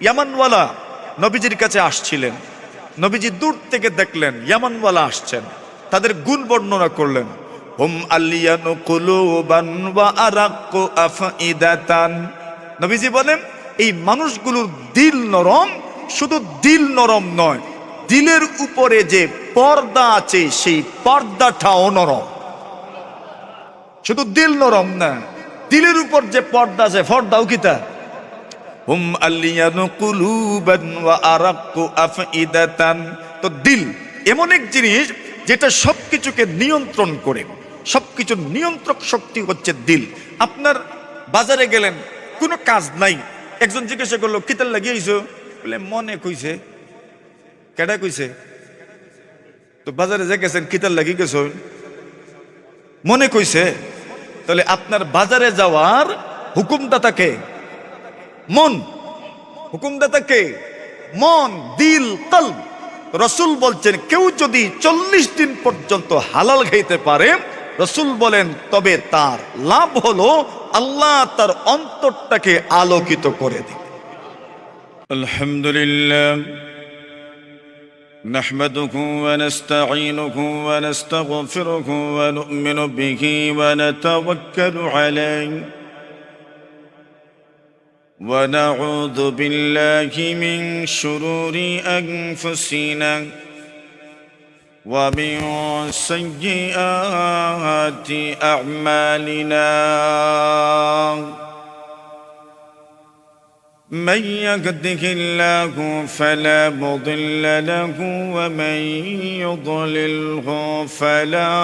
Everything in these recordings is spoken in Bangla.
ইয়ামানওয়ালা নবীজির কাছে আসছিলেন। নবীজি দূর থেকে দেখলেন ইয়ামানওয়ালা আসছেন, তাদের গুণ বর্ণনা করলেন। হুম আলিয়ানু কুলুবান ওয়া আরাক্কু আফইদাতান। নবীজি বলেন এই মানুষগুলোর দিল নরম, শুধু দিল নরম নয়, দিলের উপরে যে পর্দা আছে সেই পর্দাটাও নরম। শুধু দিল নরম না, দিলের উপর যে পর্দা আছে পর্দাও কিতা। হুম আলিয়ানু কুলুবান ওয়া আরাক্কু আফইদাতান। তো দিল এমন এক জিনিস যেটা সবকিছুকে নিয়ন্ত্রণ করে, সবকিছুর নিয়ন্ত্রক শক্তি হচ্ছে দিল। আপনার বাজারে গেলেন, কোনো কাজ নাই, একজন জিজ্ঞাসা করলো কিতার লাগিয়েছো, বলে মনে কইছে। কেডা কইছে? তো বাজারে যে গেছেন কিতার লাগিয়ে গেছো, মনে কইছে। তাহলে আপনার বাজারে যাওয়ার হুকুমদাতাকে মন, হুকুমদাতাকে মন, দিল, কলব। রসুল বলছেন কেউ যদি 40 দিন পর্যন্ত হালাল খাইতে পারে, রসুল বলেন তবে তার লাভ হলো আল্লাহ তার অন্তরটাকে আলোকিত করে দিবে। আলহামদুলিল্লাহ নাহমাদুহু ওয়া নাস্তাঈনুহু ওয়া নাস্তাগফিরুহু ওয়া নু'মিনু বিহি ওয়া নাতাওয়াক্কালু আলাইহি ونعوذ بالله من شرور أنفسنا ومن سيئات أعمالنا من يهده الله فلا مضل له ومن يضلله فلا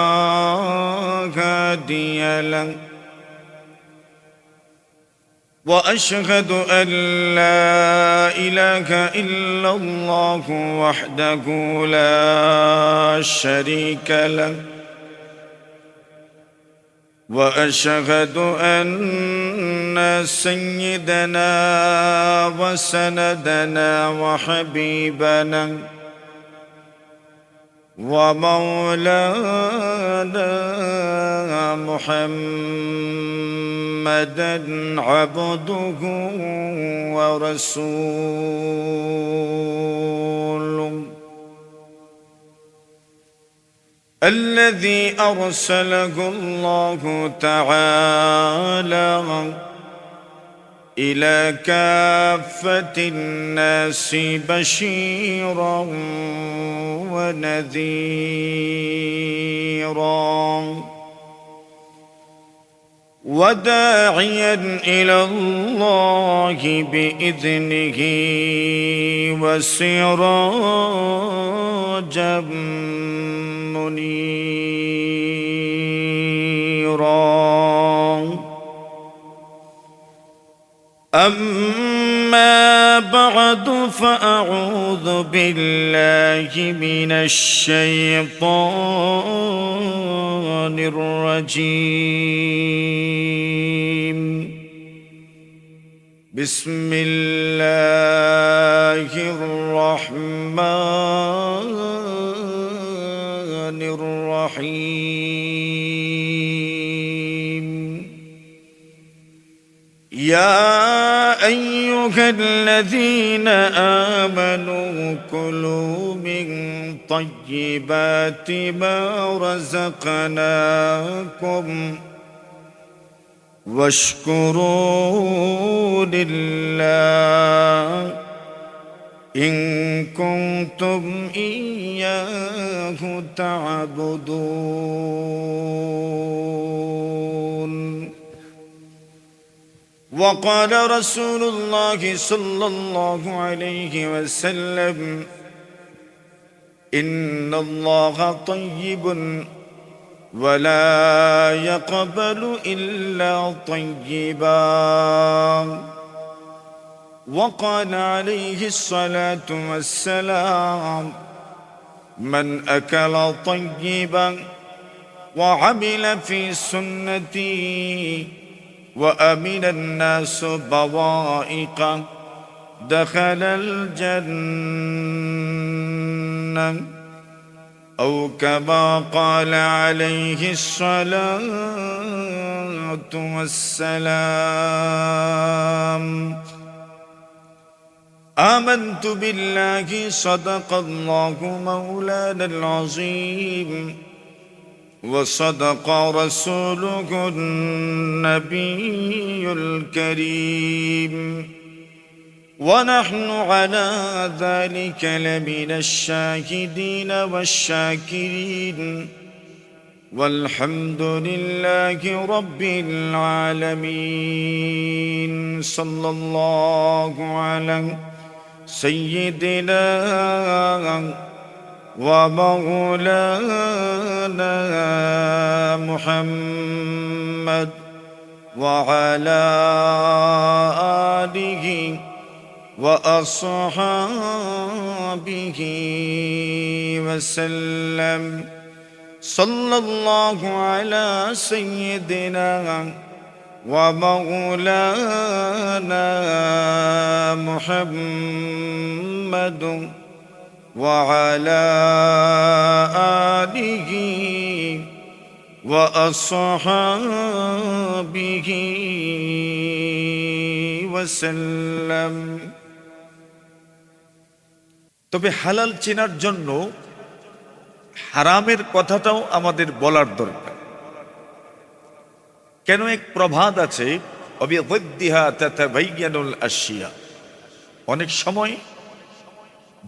هادي له وأشهد أن لا إله إلا الله وحده لا شريك له وأشهد أن سيدنا وسندنا وحبيبنا ومولانا محمدا عبده ورسوله الذي أرسله الله تعالى إلى كافة الناس بشيرا ونذيرا وداعيا إلى الله بإذنه وسراجا منيرا. أما بعد فأعوذ بالله من الشيطان الرجيم. بسم الله الرحمن الرحيم. يا أيها الذين آمنوا كلوا من طيبات ما رزقناكم واشكروا لله إن كنتم إياه تعبدون. وقال رسول الله صلى الله عليه وسلم إن الله طيب ولا يقبل إلا طيبا. وقال عليه الصلاة والسلام من أكل طيبا وعمل في سنتي وأمن الناس بوائقه دخل الجنة أو كما قال عليه الصلاة والسلام. آمنت بالله صدق الله مولانا العظيم وصدق رسوله النبي الكريم ونحن على ذلك لمن الشاهدين والشاكرين والحمد لله رب العالمين صلى الله على سيدنا ومولانا محمد وعلى آله وأصحابه وسلم صلى الله على سيدنا ومولانا محمد وعلى آله وأصحابه وسلم। তবে হালাল চেনার জন্য হারামের কথাটাও আমাদের বলার দরকার। কেন এক প্রবাদ আছে, অবিদ্যা তাতাবায়ানুল আশিয়া, অনেক সময়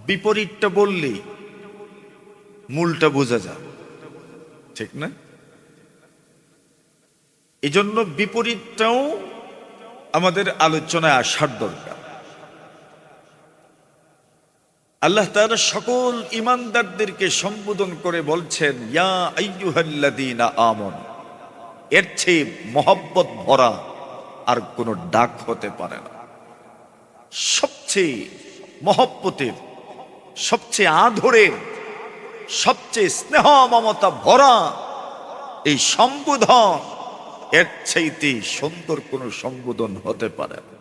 বিপরীতটা বললে মূলটা বোঝা যায়, ঠিক না? এজন্য বিপরীতটাও আমাদের আলোচনায় আসার দরকার। আল্লাহ তাআলা সকল ঈমানদারদেরকে সম্বোধন করে বলছেন, ইয়া আইয়ুহাল্লাযীনা আমানু। এর চেয়ে মহব্বত ভরা আর কোন ডাক হতে পারে না। সবচেয়ে মহব্বতের, সবচেয়ে আদরের, সবচেয়ে স্নেহ মমতা ভরা এই সম্বোধন, এর চাইতে সুন্দর কোন সম্বোধন হতে পারে না।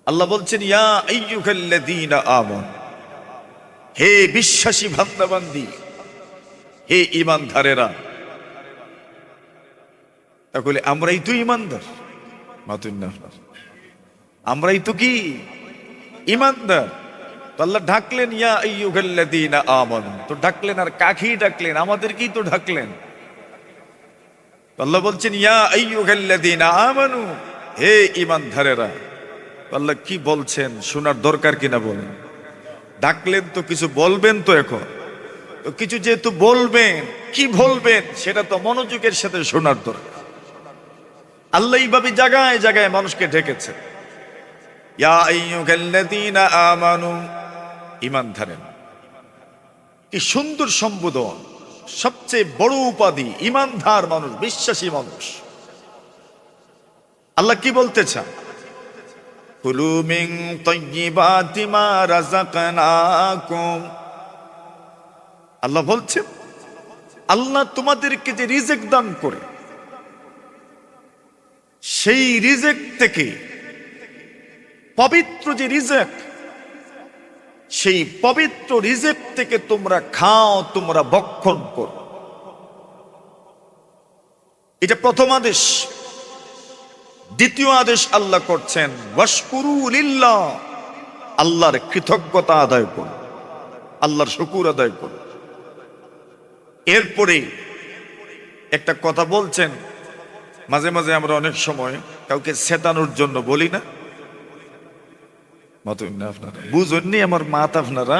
আল্লাহ বলছেন, ইয়া আইয়ুহাল্লাযীনা আমানু, হে বিশ্বাসী বান্দাবান্দি, হে ঈমানদারেরা। তাহলে আমরাই তো ঈমানদার, আমরাই তো কি ঈমানদার। তো আল্লাহ ডাকলেন ইয়া আইয়ুহাল্লাযীনা আমানু, তো ডাকলেন আর কাকেই ডাকলেন? আমাদেরকেই তো ডাকলেন। আল্লাহ বলছেন ইয়া আইয়ুহাল্লাযীনা আমানু, হে ঈমানদারেরা। আল্লাহ কি বলছেন শোনার দরকার কিনা বলেন? ডাকলেন তো কিছু বলবেন তো, এখন তো কিছু যেহেতু বলবেন, কি বলবেন সেটা তো মনোযোগের সাথে শোনার দরকার। আল্লাহ এইভাবে জায়গায় জায়গায় মানুষকে ডেকেছে, ইয়া আইয়ুহাল্লাযীনা আমানু, ঈমানদারেরা। কি সুন্দর সম্বোধন, সবচেয়ে বড় উপাধি ঈমানদার মানুষ, বিশ্বাসী মানুষ। আল্লাহ কি বলতে চান? কুলু মিন তাইয়্যিবাতি মা রাযাকনাকুম। আল্লাহ বলছেন, আল্লাহ তোমাদেরকে যে রিজিক দান করে, সেই রিজিক থেকে, পবিত্র যে রিজিক, সেই পবিত্র রিজিক থেকে তোমরা খাও, তোমরা ভক্ষণ করো। এটা প্রথম আদেশ। দ্বিতীয় আদেশ আল্লাহ করছেন, ওয়াশকুরু লিল্লাহ, আল্লাহর কৃতজ্ঞতা আদায় করো, আল্লাহর শুকর আদায় করো। এরপরে একটা কথা বলছেন, মাঝে মাঝে আমরা অনেক সময় কাউকে চেতানোর জন্য বলি না, আপনারা বুঝেননি আমার মাত, আপনারা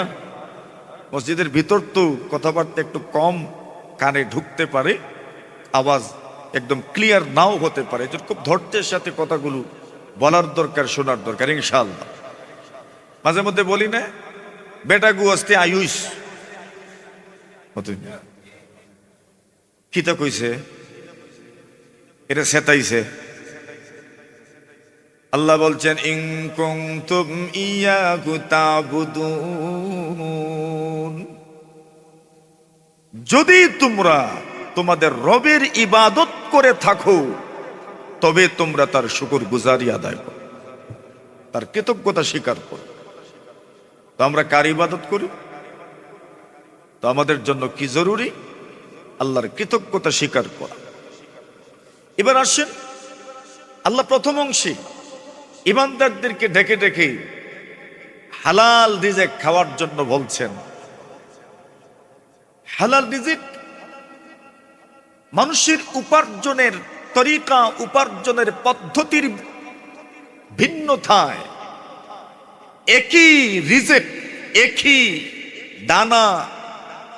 মসজিদের ভিতর তো কথাবার্তা একটু কম কানে ঢুকতে পারে, আওয়াজ একদম ক্লিয়ার নাও হতে পারে। খুব ধৈর্যের সাথে কথাগুলো বলার দরকার, শোনার দরকার। ইনশাআল্লাহ মাঝে মধ্যে বলি না, বেটা গুয়াস্তে আয়ুষ কিতা কইছে, এটা সেতাইছে। আল্লাহ বলছেন, ইন কুনতুম ইয়াহু তা'বুদুন, যদি তোমরা তোমাদের রবের ইবাদত করে থাকো, তবে তোমরা তার শুকরগুজারি আদায় করো, তার কৃতজ্ঞতা স্বীকার করো। তো আমরা কার ইবাদত করি? তো আমাদের জন্য কি জরুরি? আল্লাহর কৃতজ্ঞতা স্বীকার করা। এবার আসেন, আল্লাহ প্রথম অংশে ঈমানদারদেরকে ডেকে ডেকে হালাল রিজিক খাওয়ার জন্য বলছেন। হালাল রিজিক মানুষের উপার্জনের তরিকা, উপার্জনের পদ্ধতির ভিন্নতায় একই রিজিক, একই দানা,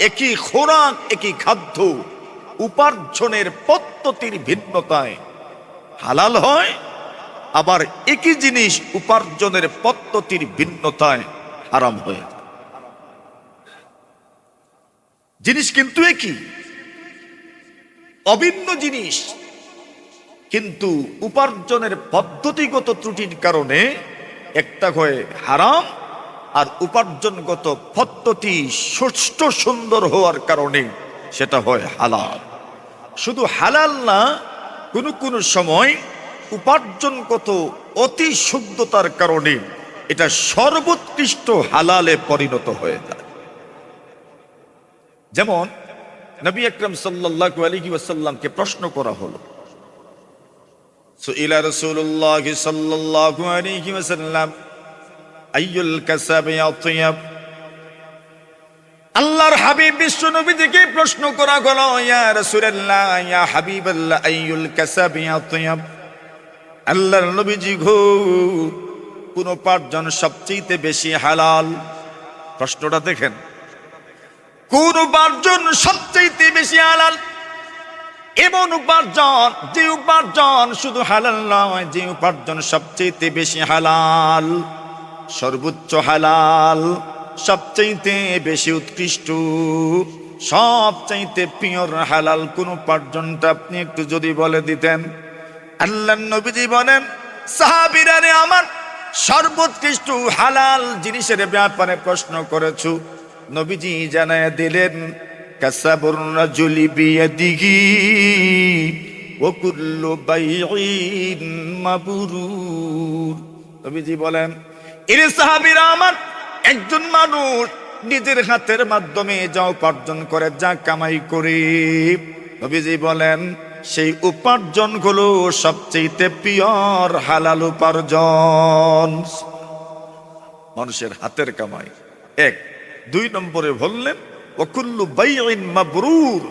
একই খোরাক, একই খাদ্য, উপার্জনের পদ্ধতির ভিন্নতায় হালাল হয়, আবার একই জিনিস উপার্জনের পদ্ধতির ভিন্নতায় হারাম হয়ে যায়। জিনিস কিন্তু একই, অভিন্ন জিনিস, কিন্তু উপার্জনের পদ্ধতিগত ত্রুটির কারণে একটা হয় হারাম, আর উপার্জনগত পদ্ধতি সুষ্ঠু সুন্দর হওয়ার কারণে সেটা হয় হালাল। শুধু হালাল না, কোনো কোনো সময় উপার্জনগত অতি শুদ্ধতার কারণে এটা সর্বোৎকৃষ্ট হালালে পরিণত হয়ে যায়। যেমন নবী আকরাম সাল্লাল্লাহু আলাইহি ওয়াসাল্লামকে প্রশ্ন করা হলো, সুইলা রাসূলুল্লাহ সাল্লাল্লাহু আলাইহি ওয়াসাল্লাম আইয়ুল কাসাবি আতয়াব। আল্লাহর হাবিব বিশ্ব নবীকে প্রশ্ন করা হলো, ইয়া রাসূলুল্লাহ, ইয়া হাবিবাল্লাহ, আইয়ুল কাসাবি আতয়াব। আল্লাহর নবীজি গো, কোন উপার্জন সবচেয়ে বেশি হালাল? প্রশ্নটা দেখেন, কোন উপার্জন সবচেয়ে বেশি হালাল? এমন উপার্জন, যে উপার্জন শুধু হালাল নয়, যে উপার্জন সবচেয়ে বেশি হালাল, সর্বোচ্চ হালাল, সবচেয়ে বেশি উৎকৃষ্ট, সবচেয়ে পিওর হালাল কোন উপার্জনটা আপনি একটু যদি বলে দিতেন। আল্লাহর নবীজি বলেন, সাহাবীরা রে আমার, সর্বোৎকৃষ্ট হালাল জিনিসের ব্যাপারে প্রশ্ন করেছো, নবীজি জানায় দিলেন, কাসাবুর রাজুলি বিয়াদিহি ওয়া কুল্লু বাইইন মাবরুর। নবীজি বলেন, এর সাহাবীরা আমার, একজন মানুষ নিজের হাতের মাধ্যমে যা উপার্জন করে, যা কামাই করে, নবীজি বলেন সেই উপার্জন গুলো সবচেয়ে পিওর হালাল উপার্জন, মানুষের হাতের কামাই। এক, দুই নম্বরে বললেন ওয়াকুল্লু বাইইন মাবরুর,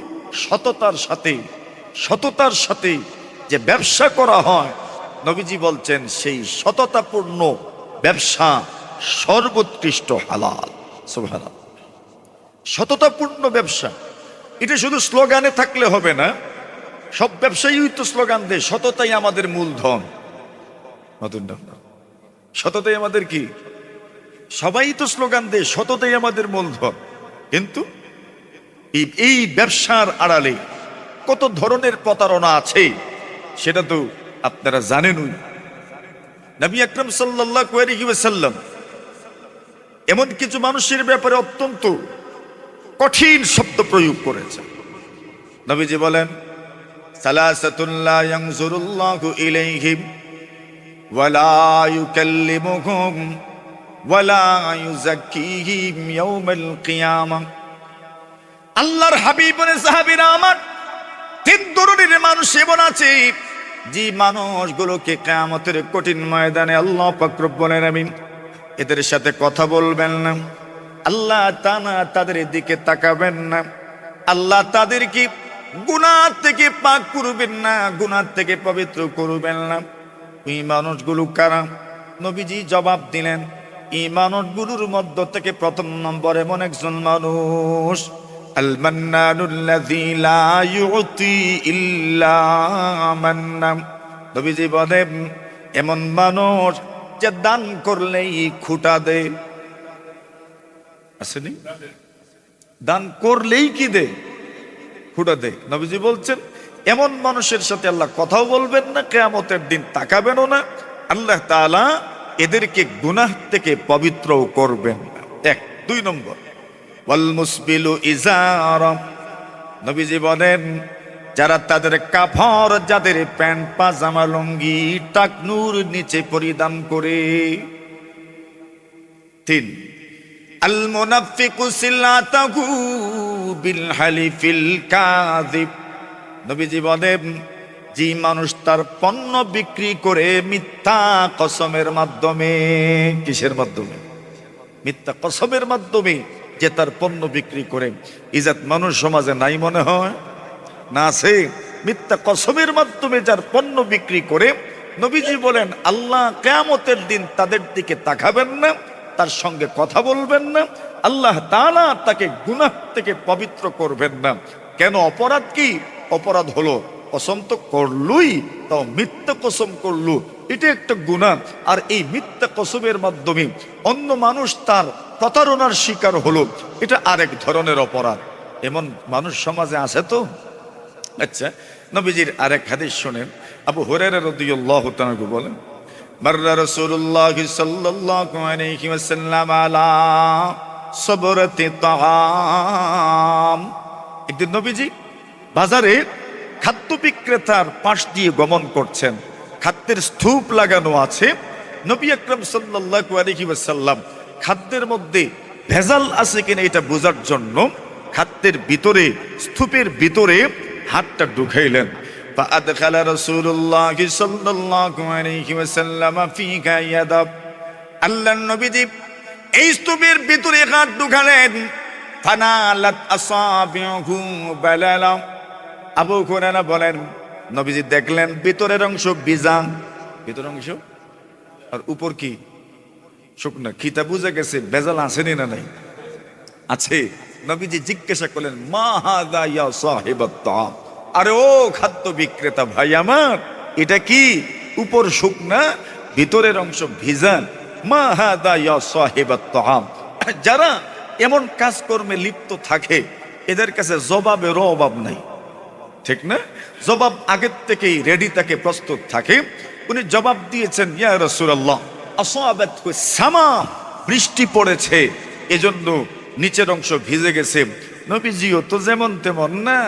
সততার সাথে যে ব্যবসা করা হয়, নবীজি বলছেন সেই সততাপূর্ণ ব্যবসা সর্বোৎকৃষ্ট হালাল। সুবহানাল্লাহ। সততাপূর্ণ ব্যবসা, এটা শুধু স্লোগানে থাকলে হবে না। সব ব্যবসায়ী তো স্লোগান দেয়, সততাই আমাদের মূলধন। সততাই আমাদের কি? সবাই তো স্লোগান দেয় সততাই আমাদের মূলধন, কিন্তু এই ব্যবসার আড়ালে কত ধরনের প্রতারণা আছে সেটা তো আপনারা জানেনই। নবী আকরাম সাল্লাল্লাহু আলাইহি ওয়াসাল্লাম এমন কিছু মানুষের ব্যাপারে অত্যন্ত কঠিন শব্দ প্রয়োগ করেছেন। নবীজি বলেন, সালাসাতুন লা ইয়ানজুরুল্লাহু ইলাইহিম ওয়া লা ইউকাল্লিমুহুম ওয়া লা ইউযাক্কিহিম ইয়াউমাল কিয়ামাহ। আল্লাহর হাবিব বলেন, সাহাবীরা আমার, তিন ধরনের মানুষ এমন আছে যে মানুষগুলোকে কিয়ামতের কঠিন ময়দানে আল্লাহ পাক রব্বুল আলামিন এদের সাথে কথা বলবেন না, আল্লাহ তাআলা তাদের দিকে তাকাবেন না, আল্লাহ তাদেরকে গুনাহ থেকে পাক করবেন না, গুনাহ থেকে পবিত্র করবেন না। এই মানুষগুলো কারা? নবীজি জবাব দিলেন, এই মানুষগুলোর মধ্য থেকে প্রথম নম্বর এমন একজন মানুষ, আল মান্নানুল্লাযী লা ইউতি ইল্লা মান্না। নবীজি বলেন, এমন মানুষ যে দান করলেই খুঁটা দেয়। আসেনি? দান করলেই কি দেয়? খুঁটা দেয়। নবীজি বলছেন, এমন মানুষের সাথে আল্লাহ কথাও বলবেন না, কিয়ামতের দিন তাকাবেনও না, আল্লাহ তাআলা এদেরকে গুনাহ থেকে পবিত্রও করবেন না। এক। দুই নম্বর, ওয়াল মুসবিলু ইজারা। নবীজি বলেন, যারা তাদের কাপড়, যাদের প্যান্ট পাজামা লুঙ্গি টাকনুর নিচে পরিধান করে। তিন, আল মুনাফিকু সিলাতাহু বিল হালিফিল কাযিব। নবীজি বলেন, যে মানুষ তার পণ্য বিক্রি করে মিথ্যা কসমের মাধ্যমে। কিসের মাধ্যমে? মিথ্যা কসমের মাধ্যমে যে তার পণ্য বিক্রি করে, ইজাত মানুষ সমাজে নাই মনে হয় না? আছে। মিথ্যা কসমের মাধ্যমে যার পণ্য বিক্রি করে, নবীজি বলেন আল্লাহ কিয়ামতের দিন তাদের দিকে তাকাবেন না, তার সঙ্গে কথা বলবেন না, আল্লাহ তাআলা তাকে গুনাহ থেকে পবিত্র করবেন না। কেন? অপরাধ কি? অপরাধ হলো কসম তো করলুই, তাও মিথ্যা কসম করলু, এটা একটা গুনাহ। আর এই মিথ্যা কসমের মাধ্যমে অন্য মানুষ তার প্রতারণার শিকার হলো, এটা আরেক ধরনের অপরাধ। এমন মানুষ সমাজে আছে তো। আচ্ছা, নবীজির আরেক হাদিস শুনেন। আবু হুরায়রা রাদিয়াল্লাহু তাআলা বলেন, মাররা রাসূলুল্লাহ সাল্লাল্লাহু আলাইহি ওয়াসাল্লাম আলা সবরাতি তাআম। একদিন নবীজি বাজারে খাদ্য বিক্রেতার পাশ দিয়ে গমন করছেন, খাদ্যের স্তূপ লাগানো আছে। নবী আকরাম সাল্লাল্লাহু আলাইহি ওয়াসাল্লাম খাদ্যের মধ্যে ভেজাল আছে কিনা এটা বোঝার জন্য খাদ্যের ভিতরে, স্তূপের ভিতরে হাতটা ঢুকাইলেন। ফাআদখালা রাসূলুল্লাহ সাল্লাল্লাহু আলাইহি ওয়াসাল্লাম ফিকা ইয়াদা। আল্লাহর নবীজি এই স্তূপের ভিতরে হাত ঢুকালেন। ফানালাত আসাবিহু বালালা। আবু হুরায়রা বলেন নবীজি দেখলেন ভিতরের অংশ ভিজা, ভিতরের অংশ আর উপর কি শুকনা। খিতা বুঝে গেছে ভেজাল আসেনি না নাই? আছে। নবীজি জিজ্ঞাসা করলেন, মা হাযা ইয়া সাহিবাত তাআম। আরে ও খাদ্য বিক্রেতা ভাই আমার, এটা কি উপর শুকনা ভিতরের অংশ ভিজা? মা হাযা ইয়া সাহিবাত তাআম। যারা এমন কাজকর্মে লিপ্ত থাকে এদের কাছে জবাবেরও অভাব নাই, ঠিক না? জবাব আগের থেকেই রেডি থাকে, প্রস্তুত থাকে। উনি জবাব দিয়েছেন, ইয়া রাসূলুল্লাহ আসাবাতহু সামা, বৃষ্টি পড়েছে এজন্য নিচের অংশ ভিজে গেছে। নবীজিও তো যেমন তেমন না,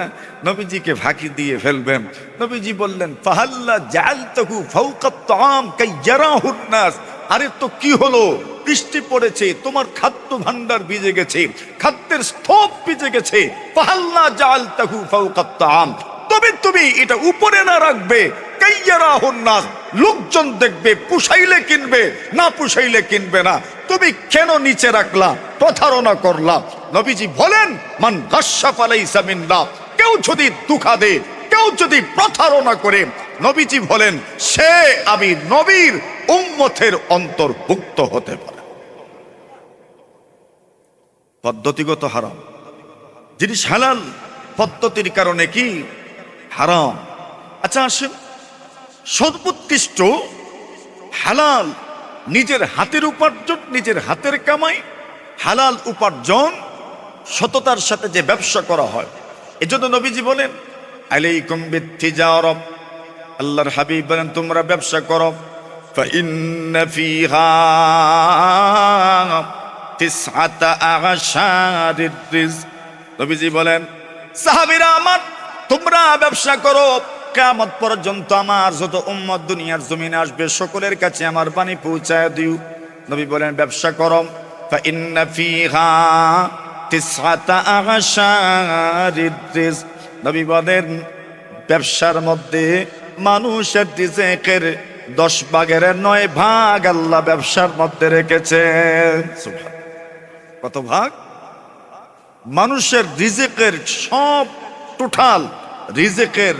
নবীজিকে ফাঁকি দিয়ে ফেলবেন। নবীজি বললেন, ফাহাল্লা জাআলতাহু ফাওকা তাআম কাইয়ারাহুন নাস। আরে তো কি হলো, বৃষ্টি পড়েছে, তোমার খাদ্য ভান্ডার ভিজে গেছে, খাদ্যের স্তূপ ভিজে গেছে। ফাহাল্লা জাআলতাহু ফাওকা তাআম, তবে তুমি এটা উপরে না রাখবে, কাইয়ারাহুন নাস, লোকজন দেখবে, পুষাইলে কিনবে, না পুষাইলে কিনবে না। তুমি কেন নিচে রাখলা? প্রতারণা করলা। নবীজি বলেন, মান গাশশা ফালাইসা মিন্না। কেউ যদি ধোঁকা দেয়, কেউ যদি প্রতারণা করে, নবীজি বলেন সে আমি নবীর উম্মতের অন্তর্ভুক্ত হতে পারে। পদ্ধতিগত হারাম জিনিস হালাল, পদ্ধতির কারণে কি হারাম। আচ্ছা আসেন, সর্বোৎকৃষ্ট হালাল নিজের হাতের উপার্জন, নিজের হাতের কামাই, হালাল উপার্জন সততার সাথে যে ব্যবসা করা হয়। এজন্য নবীজি বলেন, আলাইকুম বিত্তিজারা, আল্লাহর হাবিব বলেন তোমরা ব্যবসা করো। ফাইন্না ফিহা তিসআতা আশারির রিজক। নবীজি বলেন, সাহাবীরা আমার, তোমরা ব্যবসা করো, কিয়ামত পর্যন্ত আমার যত উম্মত দুনিয়ার জমিনে আসবে সকলের কাছে আমার বাণী পৌঁছায় দিও। নবী বলেন ব্যবসা করো। ফাইন্না ফিহা তিসআতা আশারির রিজক। নবী বলেন ব্যবসার মধ্যে মানুষের রিজেকের 10 ভাগের 9 ভাগ আল্লাহ ব্যবসার মধ্যে রেখেছে। কত ভাগ? মানুষের রিজেকের সব টোটাল রিজেকের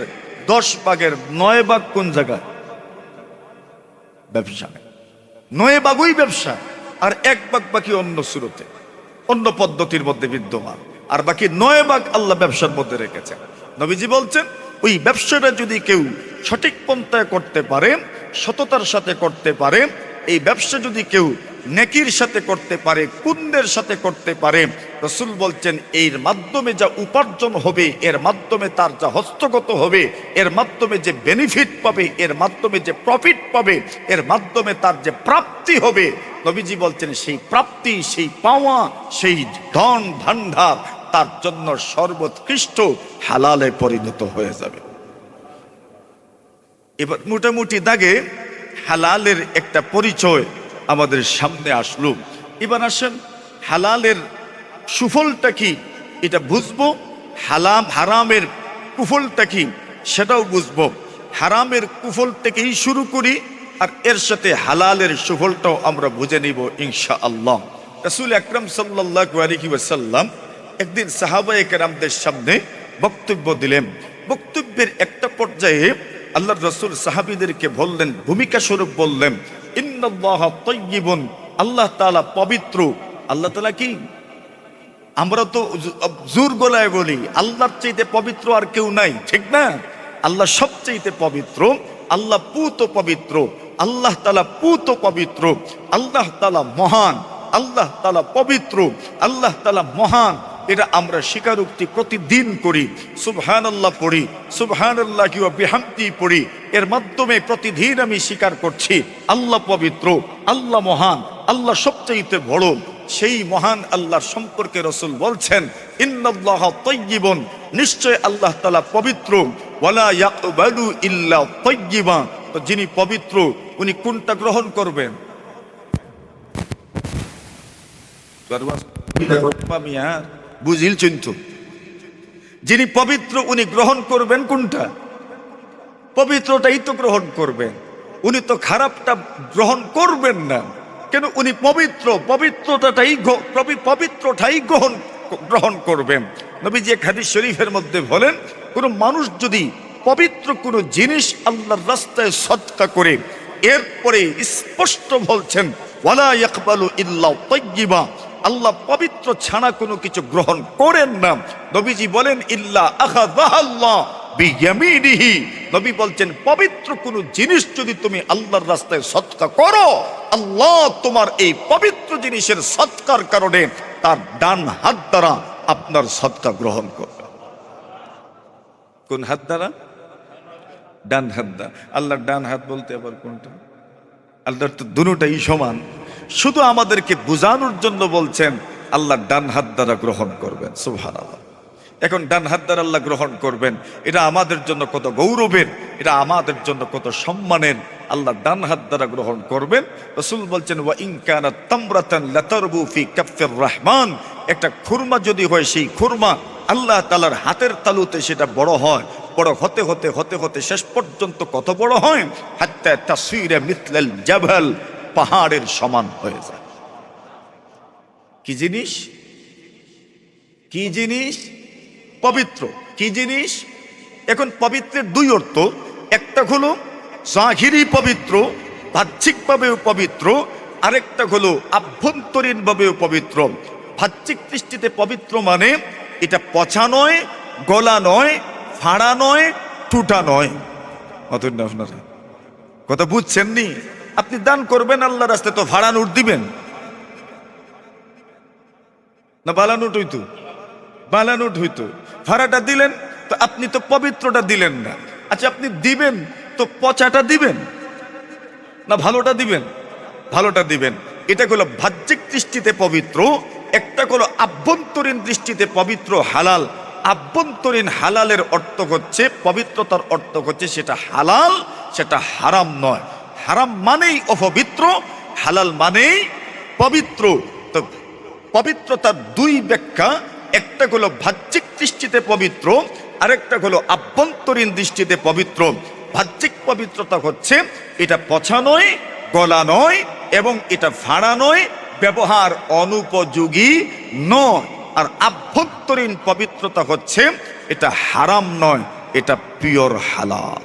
10 ভাগের 9 ভাগ কোন জায়গায়? ব্যবসা। 9 ভাগই ব্যবসা, আর 1 ভাগ বাকি অন্য সুরতে, অন্য পদ্ধতির মধ্যে বিদ্যমান, আর বাকি 9 ভাগ আল্লাহ ব্যবসার মধ্যে রেখেছে। নবীজি বলছেন ওই ব্যবসাটা যদি কেউ সঠিক পন্থায় করতে পারে, সততার সাথে করতে পারে, এই ব্যবসা যদি কেউ নেকির সাথে করতে পারে, পুণ্যের সাথে করতে পারে, রাসূল বলছেন এর মাধ্যমে যা উপার্জন হবে, এর মাধ্যমে তার যা হস্তগত হবে, এর মাধ্যমে যে বেনিফিট পাবে, এর মাধ্যমে যে প্রফিট পাবে, এর মাধ্যমে তার যে প্রাপ্তি হবে, নবীজি বলছেন সেই প্রাপ্তি, সেই পাওয়া, সেই ধন ভান্ডার তার জন্য সর্বোৎকৃষ্ট হালালে পরিণত হয়ে যাবে। এবার মোটামুটি দাগে হালালের একটা পরিচয় আমাদের সামনে আসলো। এবার আসেন হালালের সুফলটা কি এটা বুঝবো, হারামের কুফলটা কি সেটাও বুঝবো। হারামের কুফল থেকেই শুরু করি, আর এর সাথে হালালের সুফলটাও আমরা বুঝে নিব ইনশাআল্লাহ। রাসূল আকরাম সাল্লাল্লাহু আলাইহি ওয়াসাল্লাম একদিন সাহাবায়ে কেরামদের সামনে বক্তব্য দিলেন। বক্তব্যের একটা পর্যায়ে আল্লাহর রাসূল সাহাবীদেরকে বললেন, ভূমিকা স্বরূপ বললেন, ইন্নাল্লাহা তাইয়্যিবুন, আল্লাহ তাআলা পবিত্র। আল্লাহ তাআলা কি? আমরা তো জোর গলায় বলি আল্লাহর চাইতে পবিত্র আর কেউ নাই, ঠিক না? আল্লাহ সবচাইতে পবিত্র, আল্লাহ পুত পবিত্র, আল্লাহ তাআলা পুত পবিত্র, আল্লাহ তাআলা মহান, আল্লাহ তাআলা পবিত্র, আল্লাহ তাআলা মহান। এটা আমরা স্বীকারোক্তি প্রতিদিন করি, সুবহানাল্লাহ পড়ি, সুবহানাল্লাহি ওয়া বিহামদি পড়ি। এর মাধ্যমে প্রতিদিন আমি স্বীকার করছি আল্লাহ পবিত্র, আল্লাহ মহান, আল্লাহ সবচাইতে বড়। সেই মহান আল্লাহর সম্পর্কে রাসূল বলছেন, ইন্নাল্লাহা তাইয়্যিবুন, নিশ্চয় আল্লাহ তাআলা পবিত্র, ওয়ালা ইয়াকবালু ইল্লা তাইয়্যিবা। তো যিনি পবিত্র উনি কোনটা গ্রহণ করবেন? বুঝিল চিন্তু, যিনি পবিত্র উনি গ্রহণ করবেন কোনটা? পবিত্রটাই তো গ্রহণ করবেন, উনি তো খারাপটা গ্রহণ করবেন না। কেন? উনি পবিত্র, পবিত্রটাই গ্রহণ করবেন। নবীজি এক হাদিস শরীফের মধ্যে বলেন, কোন মানুষ যদি পবিত্র কোন জিনিস আল্লাহর রাস্তায় সদকা করে, এরপরে স্পষ্ট বলছেন ওয়ালা ইয়াকবালু ইল্লা তাইয়্যিবা, আল্লাহ পবিত্র ছাড়া কোনো কিছু গ্রহণ করেন না। নবীজি বলেন ইল্লা আখাযাল্লাহ বিয়ামিনিহি, নবী বলছেন পবিত্র কোন জিনিস যদি তুমি আল্লাহর রাস্তায় সদকা করো, আল্লাহ তোমার এই পবিত্র জিনিসের সদকার কারণে তার ডান হাত দ্বারা আপনার সদকা গ্রহণ করবে। কোন হাত দ্বারা? ডান হাত দ্বারা। আল্লাহর ডান হাত বলতে আবার কোনটা? আল্লাহর তো দুটোটাই সমান, শুধু আমাদেরকে বোঝানোর জন্য বলছেন আল্লাহর ডান হাত দ্বারা গ্রহণ করবেন। সুবহানাল্লাহ। এখন ডান হাত দ্বারা আল্লাহ গ্রহণ করবেন, এটা আমাদের জন্য কত গৌরবের, এটা আমাদের জন্য কত সম্মানের। আল্লাহ ডান হাত দ্বারা গ্রহণ করবেন। রাসূল বলছেন ওয়া ইন কানাত তামরাতান লাতারবু ফি কাফির রহমান, একটা খুরমা যদি হয়, সেই খুরমা আল্লাহ তাআলার হাতের তালুতে সেটা বড় হয়, বড় হতে হতে হতে হতে শেষ পর্যন্ত কত বড় হয়? হাত্তা তাসীরা মিথলাল জাবাল, পাহাড়ের সমান হয়ে যায়। কি জিনিস? কি জিনিস? পবিত্র। কি জিনিস? এখন পবিত্রের দুই অর্থ, একটা হলো জাহিরি পবিত্র, বাহ্যিকভাবেও পবিত্র, আরেকটা হলো আভ্যন্তরীণভাবেও পবিত্র। বাহ্যিক দৃষ্টিতে পবিত্র মানে এটা পচা নয়, গলা নয়, ফাড়া নয়, টুটা নয়। অতএব আপনারা কথা বুঝছেন নি? আপনি দান করবেন আল্লাহর রাস্তায়, তো ভাড়া নোট দিবেন না? বালা নোট হইতো, বালা নোট হইতো, ভাড়াটা দিলেন তো আপনি তো পবিত্রটা দিলেন না। আচ্ছা, আপনি দিবেন তো পচাটা দিবেন না ভালোটা দিবেন? ভালোটা দিবেন। এটা হলো বাহ্যিক দৃষ্টিতে পবিত্র, একটা হলো আভ্যন্তরীণ দৃষ্টিতে পবিত্র, হালাল। আভ্যন্তরীণ হালালের অর্থ হচ্ছে, পবিত্রতার অর্থ হচ্ছে সেটা হালাল, সেটা হারাম নয়। হারাম মানেই অপবিত্র, হালাল মানেই পবিত্র। তো পবিত্রতার দুই ব্যাখ্যা, একটা হলো বাহ্যিক দৃষ্টিতে পবিত্র, আরেকটা হলো আভ্যন্তরীণ দৃষ্টিতে পবিত্র। বাহ্যিক পবিত্রতা হচ্ছে এটা পচা নয়, গলা নয়, এবং এটা ভাড়া নয়, ব্যবহার অনুপযোগী নয়। আর আভ্যন্তরীণ পবিত্রতা হচ্ছে এটা হারাম নয়, এটা পিওর হালাল।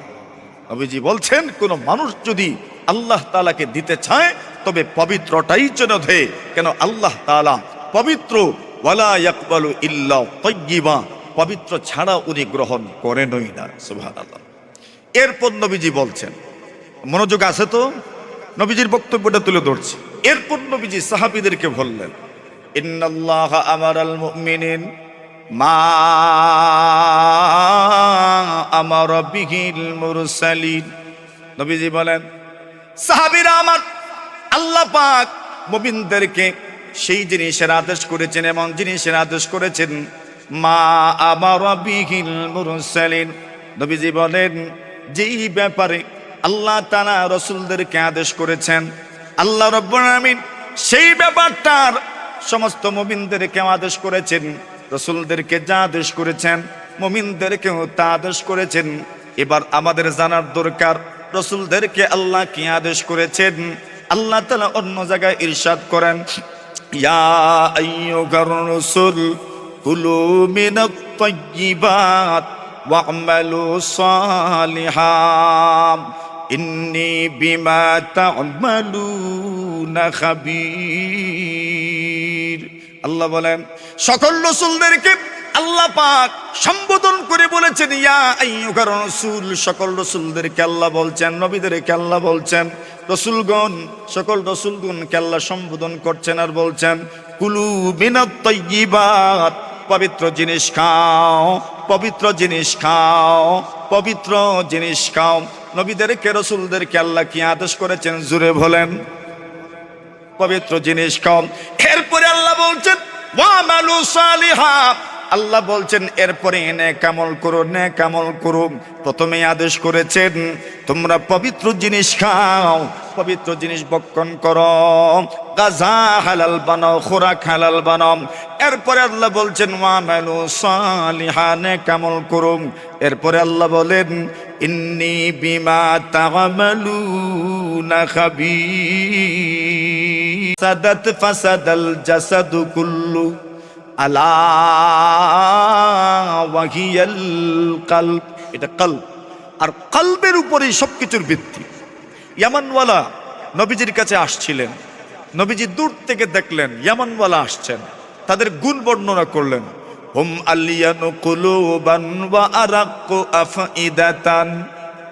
নবীজি বলছেন কোন মানুষ যদি আল্লাহ তাআলাকে দিতে চায় তবে পবিত্রটাই যেন দেয়। কেন? আল্লাহ তাআলা পবিত্র, ওয়ালা ইয়াকবালু ইল্লা তাইয়্যিবা, পবিত্র ছাড়া উনি গ্রহণ করেনই না। সুবহানাল্লাহ। এরপর নবীজি বলছেন, মনোযোগ আছে তো? নবীজির বক্তব্যটা তুলে ধরছি। এরপর নবীজি সাহাবীদেরকে বললেন, ইন্নাল্লাহা আমারাল মুমিনিন মা আমারা বিহিল মুরসালিন। নবীজি বলেন, সাহাবীরা আমার, আল্লাহ পাক মুমিনদেরকে সেই জিনিসের আদেশ করেছেন, এমন জিনিসের আদেশ করেছেন মা আমারা বিহিল মুরসালিন। নবীজি বলেন, যেই ব্যাপারে আল্লাহ তাআলা রাসূলদেরকে আদেশ করেছেন, আল্লাহ রাব্বুল আলামিন সেই ব্যাপারটার সমস্ত মুমিনদেরকে আদেশ করেছেন। রাসূলদেরকে যা আদেশ করেছেন মুমিনদেরকেও তা আদেশ করেছেন। এবার আমাদের জানার দরকার রাসূলদেরকে আল্লাহ কি আদেশ করেছেন। আল্লাহ তাআলা অন্য জায়গায় ইরশাদ করেন, ইয়া আইয়ুহার রাসূল কুলু মিনাত তাইয়্যিবাত ওয়া'মালু সালিহান ইন্নী বিমা তা'মালুনা খাবীর। আল্লাহ বলেন সকল রাসূলদেরকে আল্লাহ পাক সম্বোধন করে বলেছেন ইয়া আইয়ুহার রাসূল, সকল রাসূলদেরকে আল্লাহ বলছেন, নবীদেরকে আল্লাহ বলছেন, রাসূলগণ সকল রাসূলগণকে আল্লাহ সম্বোধন করছেন আর বলছেন কুলু মিনাত তাইয়্যিবাত, পবিত্র জিনিস খাও, পবিত্র জিনিস খাও, পবিত্র জিনিস খাও। নবীদেরকে রাসূলদেরকে আল্লাহ কি আদেশ করেছেন জোরে বলেন? পবিত্র জিনিস খাও। এরপরে আল্লাহ বলছেন ওয়া'মালু সালিহান, আল্লাহ বলছেন এরপরে নেক আমল করো, নেক আমল করো। প্রথমেই আদেশ করেছেন তোমরা পবিত্র জিনিস খাও, পবিত্র জিনিস ভক্ষণ করো, গাজা হালাল বানাও, খোরাক হালাল বানাও। এরপরে আল্লাহ বলছেন ওয়া'মালু সালিহান, নেক আমল করো। এরপরে আল্লাহ বলেন ইন্নী বিমা তা'মালুনা খাবীর। সাদাত ফাসাদাল জাসাদু কুল্লু আলা ওয়াহিয়াল কলব, এটা কলব, আর কলবের উপরেই সবকিছুর ভিত্তি। ইয়ামানওয়ালা নবীজির কাছে আসছিলেন, নবীজি দূর থেকে দেখলেন ইয়ামানওয়ালা আসছেন, তাদের গুণ বর্ণনা করলেন। হুম আলিয়ানু কুলুবান ওয়া আরাক্কু আফইদাতান,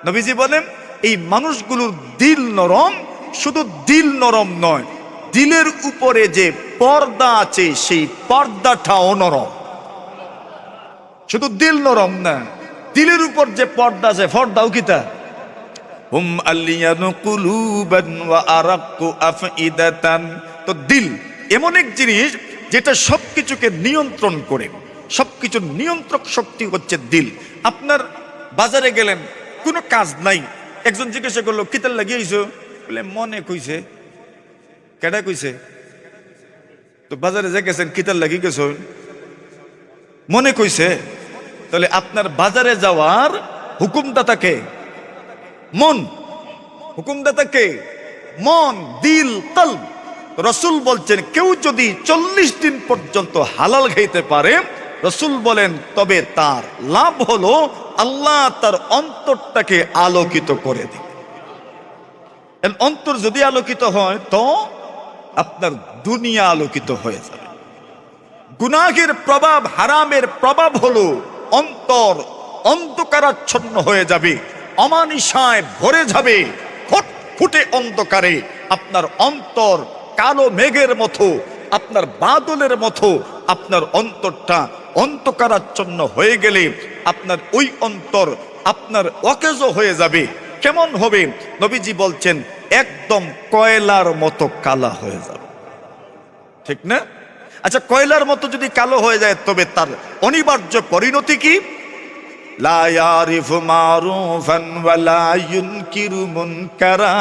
নবীজি বলেন এই মানুষগুলোর দিল নরম, শুধু দিল নরম নয়, দিলের উপরে যে পর্দা আছে সেই পর্দাটাও নরম। শুধু দিল নরম না, দিলের উপর যে পর্দা আছে পর্দাও কিতা। হুম আলিয়ানু কুলুবান ওয়া আরাক্কু আফইদাতান, তো দিল এমন এক জিনিস যেটা সবকিছুকে নিয়ন্ত্রণ করে, সবকিছুর নিয়ন্ত্রক শক্তি হচ্ছে দিল। আপনার বাজারে গেলেন, কোনো কাজ নাই, একজন জিজ্ঞাসা করলো কিতার লাগিয়েছো, বলে মনে কইছে। কেডা কইছে? তো বাজারে যে গেছেন কিতার লাগি গেছ, মনে কইছে। তাহলে আপনার বাজারে যাওয়ার হুকুমদাতাকে মন, হুকুমদাতাকে মন, দিল, কলব। রাসূল বলছেন কেউ যদি 40 দিন পর্যন্ত হালাল খাইতে পারে, রাসূল বলেন তবে তার লাভ হলো আল্লাহ তার অন্তরটাকে আলোকিত করে দিবে। অন্তর যদি আলোকিত হয় তো আপনার দুনিয়া আলোকিত হয়ে যাবে। গুনাহের প্রভাব, হারামের প্রভাব হলো অন্তর অন্ধকারাচ্ছন্ন হয়ে যাবে, অমানিসায় ভরে যাবে, ফুটফুটে অন্ধকারে। আপনার অন্তর কালো মেঘের মতো, আপনার বাদলের মতো আপনার অন্তরটা অন্ধকারাচ্ছন্ন হয়ে গেলে আপনার ওই অন্তর আপনার অকেজ হয়ে যাবে। কেমন হবে? নবীজি বলছেন একদম কয়লার মতো কালা হয়ে যাবে, ঠিক না? আচ্ছা, কয়লার মতো যদি কালো হয়ে যায় তবে তার অনিবার্য পরিণতি কি? লা ইয়ারিফু মারুফান ওয়া লা ইউনকিরু মুনকারা।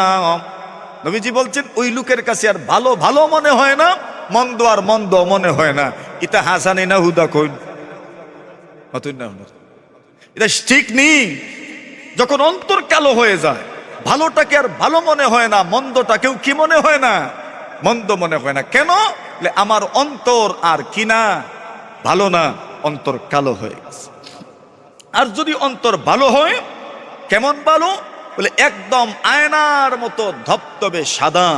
নবীজি বলছেন ওই লোকের কাছে আর ভালো ভালো মনে হয় না, মন্দ আর মন্দ মনে হয় না। এটা হাসানি না হুদা কইন অতুন না, এটা ঠিক নেই। যখন অন্তর কালো হয়ে যায়, ভালোটাকে আর ভালো মনে হয় না, মন্দটাকেও কি মনে হয় না? মন্দ মনে হয় না। কেন? আমার অন্তর আর কি না, ভালো না, অন্তর কালো হয়ে গেছে। আর যদি অন্তর ভালো হয়, কেমন ভালো? বলে একদম আয়নার মতো ধবধবে সাদা।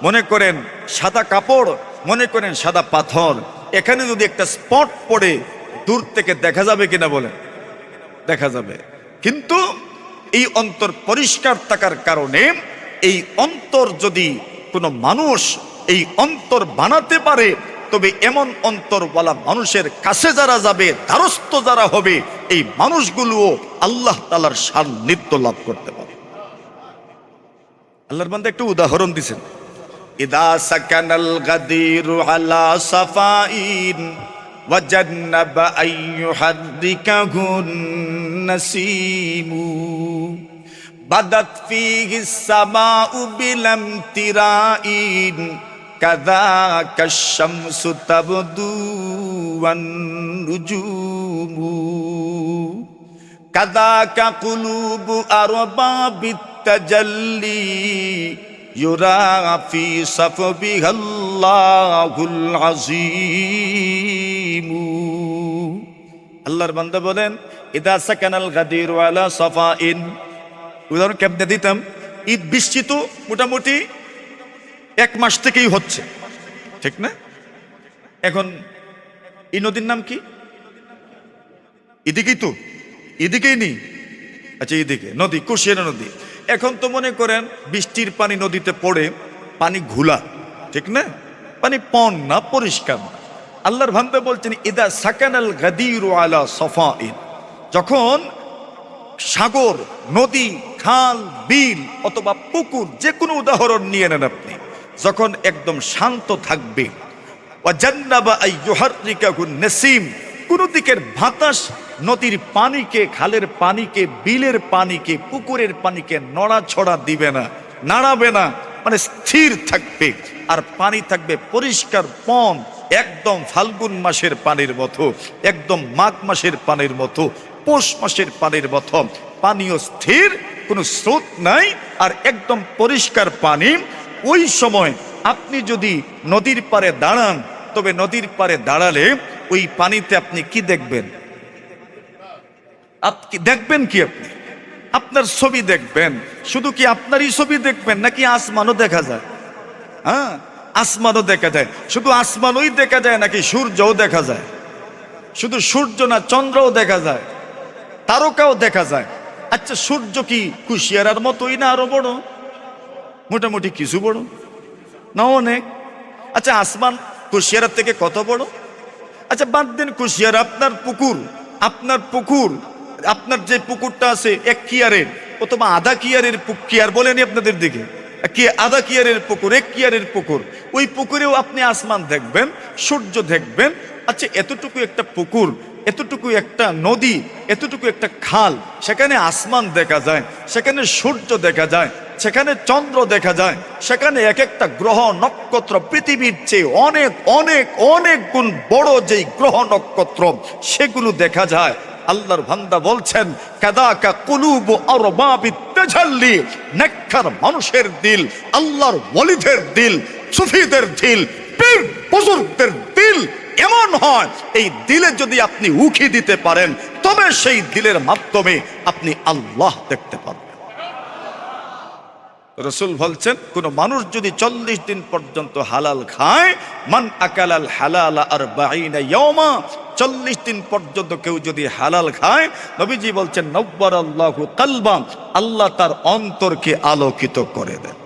মনে করেন সাদা কাপড়, মনে করেন সাদা পাথর, এখানে যদি একটা স্পট পড়ে দূর থেকে দেখা যাবে কিনা বলেন? দেখা যাবে। কিন্তু এই অন্তর পরিষ্কার থাকার কারণে, এই অন্তর যদি কোনো মানুষ এই অন্তর বানাতে পারে, তবে এমন অন্তরওয়ালা মানুষের কাছে যারা যাবে, দ্বারস্থ যারা হবে, এই মানুষগুলোও আল্লাহ তাআলার সান্নিধ্য লাভ করতে পারে। আল্লাহর বান্দা একটু উদাহরণ দিছেন, ইদা সাকানাল গাদিরু আলা সাফাইন ওয়াজান্নাবা আইয়ুহাদ্দিকাহুন নাসিমু বাদাত ফিহিস সামাউ বিলাম তিরাইন কাযাকা শামসু তাবদু ওয়ান নুজুমু কাযাকা কুলুবু আরবাবিত তাজাল্লি ইউরা ফি সাফবিহাল সাদাকাল্লাহুল আযীম। আল্লাহর বান্দা বলেন ইদা সাকানাল গাদিরু আলা সাফাইন। উদাহরণ কেমনে দিতাম, ঈদ বৃষ্টি তো মোটামুটি 1 মাস থেকেই হচ্ছে, ঠিক না? এখন এই নদীর নাম কি? এদিকেই তো, এদিকেই নেই, আচ্ছা এদিকে নদী, কুশিয়ারা নদী। এখন তো মনে করেন বৃষ্টির পানি নদীতে পড়ে, পানি ঘোলা, ঠিক না? পানি পন না, পরিষ্কার না। আল্লাহর বান্দা বলছেন ইদা সাকানাল গাদিরু আলা সাফাইন, যখন সাগর, নদী, খাল, বিল অথবা পুকুর, যে কোনো উদাহরণ নিয়ে নেন আপনি, যখন একদম শান্ত থাকবে, ওয়াজান্নাবা আইয়ুহাররিকাহুন নাসিম, কোন দিকের বাতাস নদীর পানিকে, খালের পানিকে, বিলের পানিকে, পুকুরের পানিকে নড়াছড়া দিবে না, নাড়াবে না, মানে স্থির থাকবে। আর পানি থাকবে পরিষ্কার পন, একদম ফাল্গুন মাসের পানির মতো, একদম মাঘ মাসের পানির মতো, পৌষ মাসের পানির মতো। পানিও স্থির, কোনো স্রোত নাই, আর একদম পরিষ্কার পানি। ওই সময় আপনি যদি নদীর পাড়ে দাঁড়ান, তবে নদীর পাড়ে দাঁড়ালে ওই পানিতে আপনি কি দেখবেন? আপনি দেখবেন কি? আপনি আপনার ছবি দেখবেন। শুধু কি আপনারই ছবি দেখবেন, নাকি আসমানও দেখা যায়? হ্যাঁ, আসমানও দেখা যায়। শুধু আসমানই দেখা যায় নাকি সূর্যও দেখা যায়? শুধু সূর্য না, চন্দ্রও দেখা যায়, তারকাও দেখা যায়। আচ্ছা, সূর্য কি কুশিয়ারার মতোই না আরো বড়? মোটামুটি কিছু বড় না, অনেক। আচ্ছা, আসমান কুশিয়ারার থেকে কত বড়? আচ্ছা বাদ দিন কুশিয়ারা, আপনার পুকুর, আপনার যে পুকুরটা আছে 1 কিয়ারের অথবা আধা কিয়ারের কিয়ার বলেনি আপনাদের দিকে, কি আধা কিয়ারের পুকুর, 1 কিয়ারের পুকুর, ওই পুকুরেও আপনি আসমান দেখবেন, সূর্য দেখবেন। আচ্ছা, এতটুকু একটা পুকুর, এতটুকু একটা নদী, এতটুকু একটা খাল, সেখানে আসমান দেখা যায়, সেখানে সূর্য দেখা যায়, সেখানে চন্দ্র দেখা যায়, সেখানে এক একটা গ্রহ নক্ষত্র পৃথিবীর চেয়ে অনেক অনেক অনেক গুণ বড় যেই গ্রহ নক্ষত্র, সেগুলো দেখা যায়। আল্লাহর বান্দা বলছেন কাদাকা কুলুবু আরবাবিত তাজাল্লি, নেককার মানুষের দিল, আল্লাহর ওয়ালিদের দিল, সুফিদের দিল, পীর বুজুর্গদের দিল এমন হয়, এই দিলে যদি আপনি উকি দিতে পারেন, তবে সেই দিলের মাধ্যমে আপনি আল্লাহ দেখতে পারবেন। রাসূল বলছেন কোন মানুষ যদি 40 দিন পর্যন্ত হালাল খায়, মান আকালাল হালালা 40 ইয়াওমা, 40 দিন পর্যন্ত কেউ যদি হালাল খায়, নবীজি বলছেন নব্বারাল্লাহু কলবা, আল্লাহ তার অন্তরকে আলোকিত করে দেন।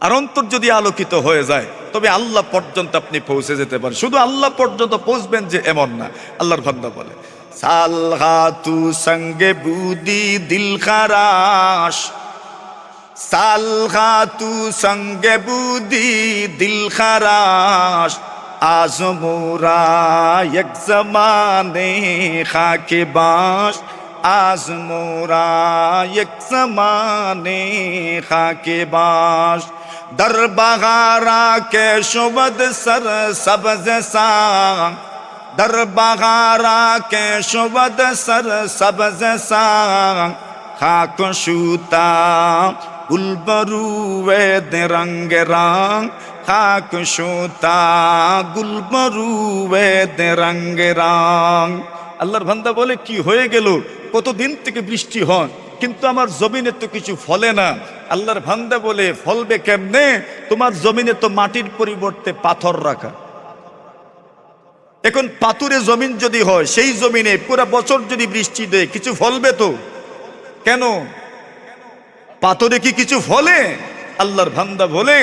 আর অন্তর যদি আলোকিত হয়ে যায়, তবে আল্লাহ পর্যন্ত আপনি পৌঁছে যেতে পারেন। শুধু আল্লাহ পর্যন্ত পৌঁছবেন যে এমন না। আল্লাহর বান্দা বলে সালহাতু সঙ্গে বুদি দিল খারাশ, সালহাতু সঙ্গে বুদি দিল খারাশ, আজ মোরা এক জমানে খাকে বাস, আজ মোরা এক জমানে খাকে বাস, در بغارا کے شبد سر سبز سانگ، در بغارا کے شبد سر سبز سانگ، خاک شوتا گل بروید رنگ رنگ، خاک شوتا گل بروید رنگ رنگ। আল্লাহর বান্দা বলে কি হয়ে গেল, কতদিন থেকে বৃষ্টি হয় কিন্তু আমার জমিনে তো কিছু ফলে না। আল্লাহর বান্দা বলে ফলবে কেমনে, তোমার জমিনে তো মাটির পরিবর্তে পাথর রাখা। এখন পাথুরে জমিন যদি হয়, সেই জমিনে পুরো বছর যদি বৃষ্টি দেয়, কিছু ফলবে তো? কেন, পাথরে কি কিছু ফলে? আল্লাহর বান্দা বলে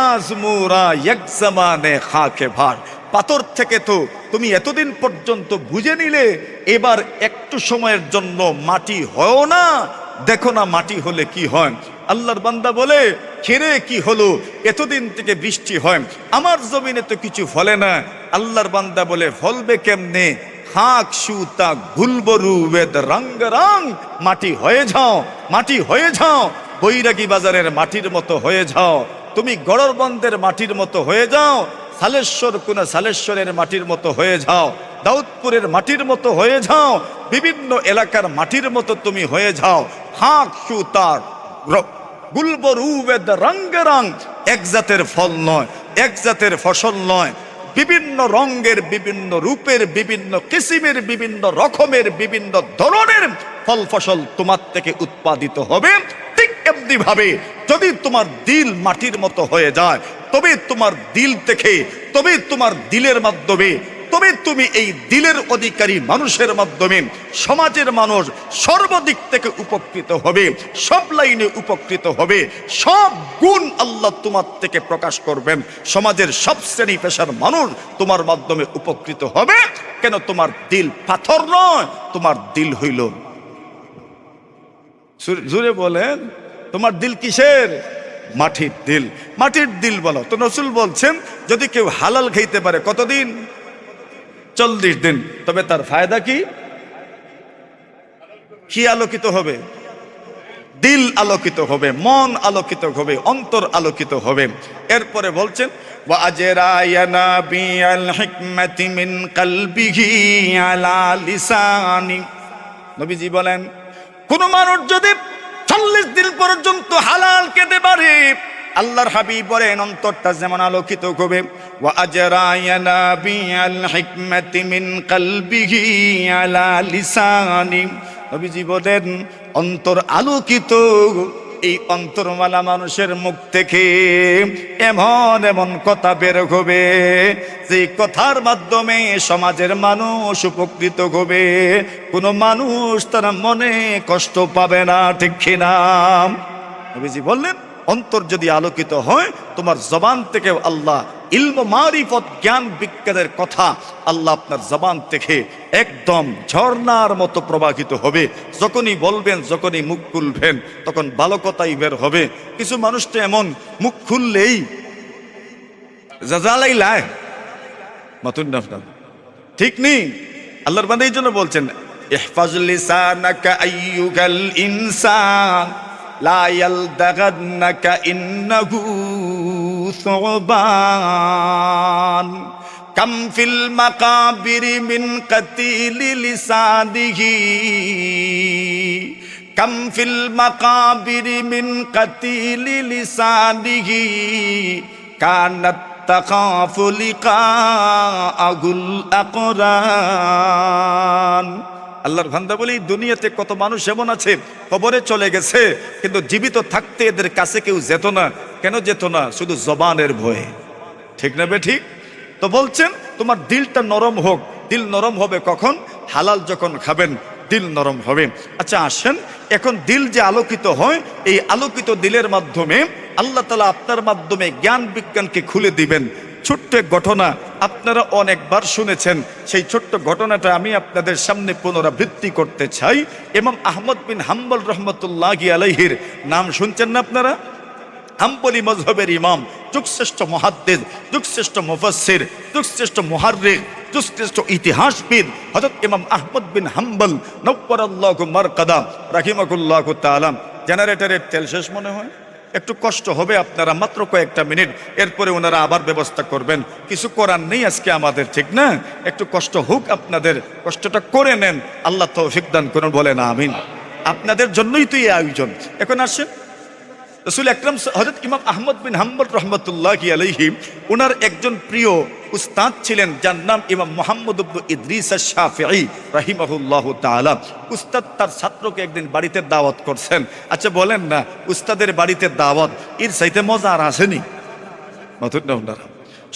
আজ মোরা এক জামানে খাকে ভার, পাথর থেকে তো তুমি এতদিন পর্যন্ত বুঝে নিলে, এবার একটু সময়ের জন্য মাটি হয় না, দেখো না মাটি হলে কি হয়। আল্লাহর বান্দা বলে খেরে কি হলো, এতদিন থেকে বৃষ্টি হয়, আমার জমিনে তো কিছু ফলে না। আল্লাহর বান্দা বলে ফলবে কেমনে, খাক সুতা গুলবরু বেদ রঙ্গ রং, মাটি হয়ে যাও, মাটি হয়ে যাও, বৈরাগী বাজারের মাটির মতো হয়ে যাও, তুমি গড়রবন্দের মাটির মতো হয়ে যাও, সালেশ্বর কোনা সালেশ্বরের মাটির মতো হয়ে যাও, দাউদপুরের মাটির মতো হয়ে যাও, বিভিন্ন এলাকার মাটির মতো তুমি হয়ে যাও। খাক সুতার গুলবরু বেদ রঙ্গ রং, এক জাতের ফল নয়, এক জাতের ফসল নয়, বিভিন্ন রঙের, বিভিন্ন রূপের, বিভিন্ন কিসিমের, বিভিন্ন রকমের, বিভিন্ন ধরনের ফল ফসল তোমার থেকে উৎপাদিত হবে। ঠিক এমনি ভাবে যদি তোমার দিল মাটির মতো হয়ে যায়, তবে তোমার দিল থেকে, তবে তোমার দিলের মাধ্যমে, তবে তুমি এই দিলের অধিকারী মানুষের মাধ্যমে সমাজের মানুষ সর্বদিক থেকে উপকৃত হবে, সব লাইনে উপকৃত হবে, সব গুণ আল্লাহ তোমার থেকে প্রকাশ করবেন। সমাজের সব শ্রেণী পেশার মানুষ তোমার মাধ্যমে উপকৃত হবে। কেন? তোমার দিল পাথর নয়, তোমার দিল হইল, জুড়ে বলেন, তোমার দিল কিসের? মাটির দিল। মাটির দিল বলো তো। রসুল বলছেন যদি কেউ হালাল খাইতে পারে কতদিন? 40 দিন। তবে তার ফায়দা কি? কি আলোকিত হবে? দিল আলোকিত হবে, মন আলোকিত হবে, অন্তর আলোকিত হবে। এরপরে বলছেন ওয়া আজরায়ানা বিআল হিকমাতি মিন কলবিহি আলা লিসানি। নবীজি বলেন কোন মানুষ যদি 40 দিন পর্যন্ত হালাল খেতে পারে, আল্লাহর হাবিব বলেন অন্তরটা যেমন আলোকিত হবে। ওয়া আজরায়ানা বিআল হিকমাতি মিন কলবিহি আলা লিসানি। নবীজি বলেন অন্তর আলোকিত, এই অন্তরওয়ালা মানুষের মুখ থেকে এমন এমন কথা বের হবে যে কথার মাধ্যমে সমাজের মানুষ উপকৃত হবে, কোনো মানুষ তার মনে কষ্ট পাবে না। ঠিক কিনা? নবীজি বললেন অন্তর যদি আলোকিত হয়, তোমার জবান থেকে আল্লাহ ইলম মারিফত জ্ঞান বিজ্ঞানের কথা আল্লাহ আপনার জবান থেকে একদম ঝর্ণার মতো প্রবাহিত হবে। যখনই বলবেন, যখনই মুখ খুলবেন, তখন ভালো কথাই বের হবে। কিছু মানুষ তো এমন মুখ খুললেই জাজালাই লায় মাতুন না, ঠিক নেই। আল্লাহর বান্দা এই জন্য বলছেন ইহফাজ লিসানাকা আইয়ুহাল ইনসান লা ইয়ালদাগান্নাকা ইন্নাহু সুবান কাম ফিল মাকাবিরি মিন কাতিলি লিসানিহি কাম ফিল মাকাবিরি মিন কাতিলি লিসানিহি কানাত তাখাফু লিকাআহুল আকরান। আল্লাহর বান্দা বলি দুনিয়াতে কত মানুষ এমন আছে কবরে চলে গেছে, কিন্তু জীবিত থাকতে এদের কাছে কেউ যেত না। কেন যেত না? শুধু জবানের ভয়ে। ঠিক না বে ঠিক? তো বলছেন তোমার দিলটা নরম হোক। দিল নরম হবে কখন? হালাল যখন খাবেন দিল নরম হবে। আচ্ছা আসেন, এখন দিল যে আলোকিত হয়, এই আলোকিত দিলের মাধ্যমে আল্লাহ তাআলা আপনার মাধ্যমে জ্ঞান বিজ্ঞানকে খুলে দিবেন। ছোট্ট এক ঘটনা আপনারা অনেকবার শুনেছেন, সেই ছোট্ট ঘটনাটা আমি আপনাদের সামনে পুনরাবৃত্তি করতে চাই। ইমাম আহমদ বিন হাম্বল রহমতুল্লাহি আলাইহির নাম শুনছেন না আপনারা? হাম্বলি মযহবের ইমাম, যুগশ্রেষ্ঠ মুহাদ্দিস, যুগশ্রেষ্ঠ মুফাসসির, যুগশ্রেষ্ঠ মুহাররিখ, যুগশ্রেষ্ঠ ইতিহাসবিদ হযরত ইমাম আহমদ বিন হাম্বল নওয়ারাল্লাহু মারকাদা রাহিমাহুল্লাহু তাআলা। জেনারেটরের তেল শেষ মনে হয়, একটু কষ্ট হবে আপনারা, মাত্র কয়েকটা মিনিট, এরপরে ওনারা আবার ব্যবস্থা করবেন। কিছু করার নেই আজকে আমাদের, ঠিক না? একটু কষ্ট হোক আপনাদের, কষ্টটা করে নেন। আল্লাহ তৌফিক দান করুন, বলেন আমিন। আপনাদের জন্যই তো এই আয়োজন। এখন আসেন, রাসূল আকরাম হযরত ইমাম আহমদ বিন হাম্বল রহমতুল্লাহি আলাইহি, ওনার একজন প্রিয় উস্তাদ ছিলেন যার নাম ইমাম মুহাম্মদ ইবনে ইদ্রিস আশ-শাফিঈ রাহিমাহুল্লাহু তাআলা। উস্তাদ তার ছাত্রকে একদিন বাড়িতে দাওয়াত করছেন। আচ্ছা বলেন না, উস্তাদের বাড়িতে দাওয়াত এর চাইতে মজা আর আসেনি?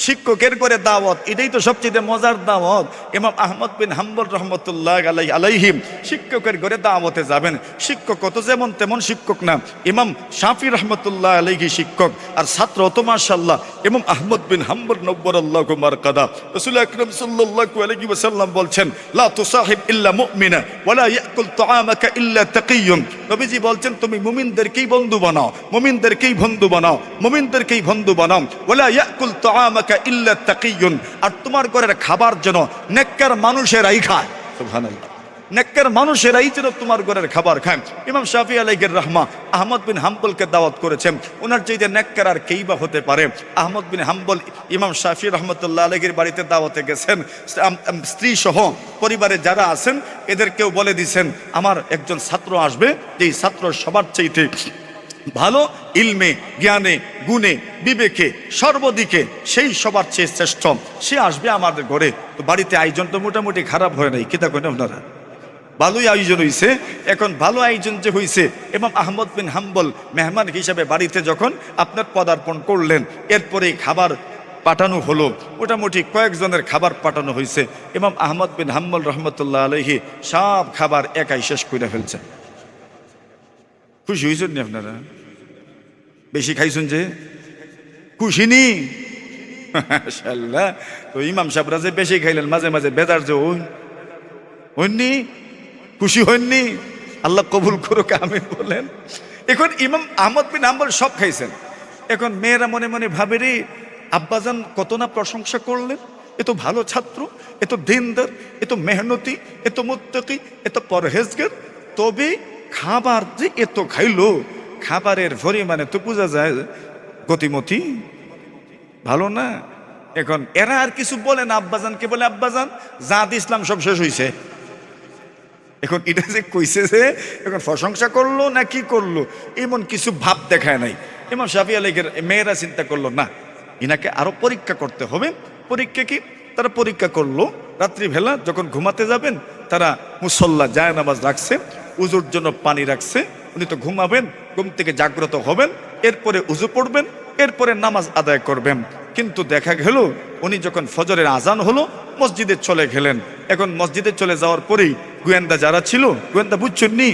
শিক্ষকের করে দাওয়াত, এটাই তো সবচেয়ে মজার দাওয়াত। ইমাম আহমদ বিন হাম্বল রহমতুল্লাহ আলাইহি শিক্ষকের ঘরে দাওয়াতে যাবেন। শিক্ষক তো যেমন তেমন শিক্ষক না, ইমাম শাফি রহমতুল্লাহ আলাইহি শিক্ষক, আর ছাত্র তো মাশাআল্লাহ ইমাম আহমদ বিন হাম্বল নওয়ারাল্লাহু মারকাদা। রাসূল আকরাম সাল্লাল্লাহু আলাইহি ওয়াসাল্লাম বলছেন লা তুসাহিব ইল্লা মুমিনা ওয়া লা ইয়াকুল তুআমাকা ইল্লা তাকিয়্যুন। নবীজি বলছেন তুমি মুমিনদেরকেই বন্ধু বানাও, মুমিনদেরকেই বন্ধু বানাও, মুমিনদেরকেই বন্ধু বানাও। ওয়া লা ইয়াকুল তুআমাকা ইল্লা তাকিয়্যুন, আর তোমার ঘরের খাবার যেন নেককার মানুষেরাই খায়। সুবহানাল্লাহ, নেককার মানুষেরাই যেন তোমার ঘরের খাবার খায়। ইমাম শাফি আলাইহির রাহমা আহমদ বিন হাম্বলকে দাওয়াত করেছেন। ওনার চাইতে নেককার আর কেই বা হতে পারে? আহমদ বিন হাম্বল ইমাম শাফি রহমতুল্লাহ আলাইহির বাড়িতে দাওয়াতে গেছেন। স্ত্রী সহ পরিবারে যারা আছেন এদেরকেও বলে দিয়েছেন আমার একজন ছাত্র আসবে, যেই ছাত্র সবার চাইতে ভালো ইলমে, জ্ঞানে, গুণে, বিবেকে, সর্বদিকে সেই সবার চেয়ে শ্রেষ্ঠ, সে আসবে আমাদের ঘরে। তো বাড়িতে আয়োজন তো মোটামুটি খারাপ হয় নাই, কিতা করেন আপনারা? ভালোই আয়োজন হয়েছে। এখন ভালো আয়োজন যে হয়েছে, ইমাম আহমদ বিন হাম্বল মেহমান হিসাবে বাড়িতে যখন আপনার পদার্পণ করলেন, এরপরে খাবার পাঠানো হলো, মোটামুটি কয়েকজনের খাবার পাঠানো হয়েছে। ইমাম আহমদ বিন হাম্বল রহমতুল্লাহ আলাইহি সব খাবার একাই শেষ করে ফেলছেন। খুশি হয়েছেন নি আপনারা? বেশি খাইছেন যে খুশি নি? মাশাআল্লাহ। তো ইমাম সাহেবরা যে বেশি খাইলেন, মাঝে মাঝে বেদার যে হইননি, খুশি হইননি? আল্লাহ কবুল করুক, আমিন বলেন। এখন ইমাম আহমদ বিন হাম্বল সব খাইছেন। এখন মেয়েরা মনে মনে ভাবে, রে আব্বাজান কত না প্রশংসা করলেন, এত ভালো ছাত্র, এত দিনদার, এত মেহনতি, এত মুত্তাকি, এত পরহেজগার, তবে খাবার যে এত খাইলো, খাবারের পরিমাণে তো বোঝা যায় গতিমতি ভালো না। এখন এরা আর কিছু বলে না, আব্বাজানকে বলে, আব্বাজান যা দিছিলাম সব শেষ হইছে। এখন এটা যে কইছে যে এখন প্রশংসা করলো না কি করলো, এমন কিছু ভাব দেখায় নাই। ইমাম শাফি আলাইহির মেয়েরা চিন্তা করলো, না ইনাকে আরো পরীক্ষা করতে হবে। পরীক্ষা কি? তারা পরীক্ষা করলো, রাত্রিবেলা যখন ঘুমাতে যাবেন, তারা মুসল্লা জায় নামাজ রাখছে, উজুর জন্য পানি রাখছে। উনি তো ঘুমাবেন, ঘুম থেকে জাগ্রত হবেন, এরপরে উজু পড়বেন, এরপরে নামাজ আদায় করবেন। কিন্তু দেখা গেল উনি যখন ফজরের আজান হলো মসজিদে চলে গেলেন। এখন মসজিদে চলে যাওয়ার পরেই গোয়েন্দা যারা ছিল, গোয়েন্দা বুঝছেন নি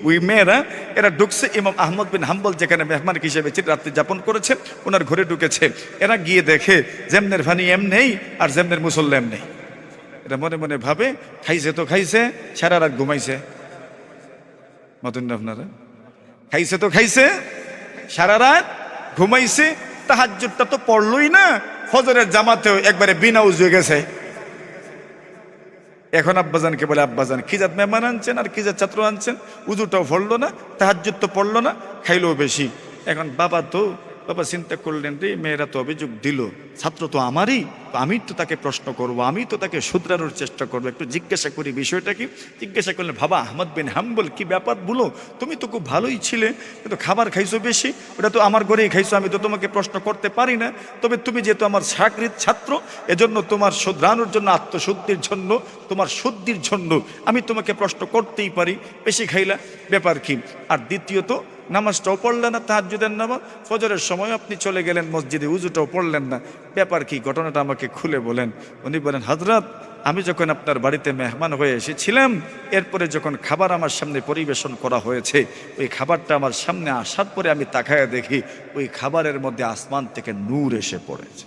ওই মেয়েরা, এরা ঢুকছে ইমাম আহমদ বিন হাম্বল যেখানে মেহমান হিসেবে রাত্রি যাপন করেছেন, ওনার ঘরে ঢুকেছে। এরা গিয়ে দেখে যেমনের ভানি এম নেই আর যেমনের মুসল্লা এম নেই। এটা মনে মনে ভাবে, খাইছে তো খাইছে, সারা রাত ঘুমাইছে। মতন আপনারা, খাইছে তো খাইছে, সারা রাত ঘুমাইছে, তাহাজ্জুদটা তো পড়লই না, ফজরের জামাতেও একবারে বিনা উজু গেছে। এখন আব্বাজানকে বলে, আব্বাজান কি জাত মেহমান আনছেন আর কি জাত ছাত্র আনছেন, উজুটাও পড়লো না, তাহাজ্জুদ তো পড়লো না, খাইলেও বেশি। এখন বাবা চিন্তা করলেন, রে মেয়েরা তো অভিযোগ দিল, ছাত্র তো আমারই, তো আমি তো তাকে প্রশ্ন করব, আমি তো তাকে শুধরানোর চেষ্টা করবো, একটু জিজ্ঞাসা করি বিষয়টা কি। জিজ্ঞাসা করলেন, বাবা আহমদ বিন হাম্বল কি ব্যাপার বলো, তুমি তো খুব ভালোই ছিলে, কিন্তু খাবার খাইছো বেশি, ওটা তো আমার ঘরেই খাইছো, আমি তো তোমাকে প্রশ্ন করতে পারি না। তবে তুমি যেহেতু আমার চাকরির ছাত্র, এজন্য তোমার শুধরানোর জন্য, আত্মশুদ্ধির জন্য, তোমার শুদ্ধির জন্য আমি তোমাকে প্রশ্ন করতেই পারি, বেশি খাইলা ব্যাপার কি। আর দ্বিতীয়ত নামাজটাও পড়লেন না, তাহাজ্জুদের নামাজ, ফজরের সময় আপনি চলে গেলেন মসজিদে, উজুটাও পড়লেন না, ব্যাপার কি, ঘটনাটা আমাকে খুলে বলেন। উনি বলেন, হযরত আমি যখন আপনার বাড়িতে মেহমান হয়ে এসেছিলাম, এরপরে যখন খাবার আমার সামনে পরিবেশন করা হয়েছে, ওই খাবারটা আমার সামনে আসার পরে আমি তাকায়া দেখি ওই খাবারের মধ্যে আসমান থেকে নূর এসে পড়েছে।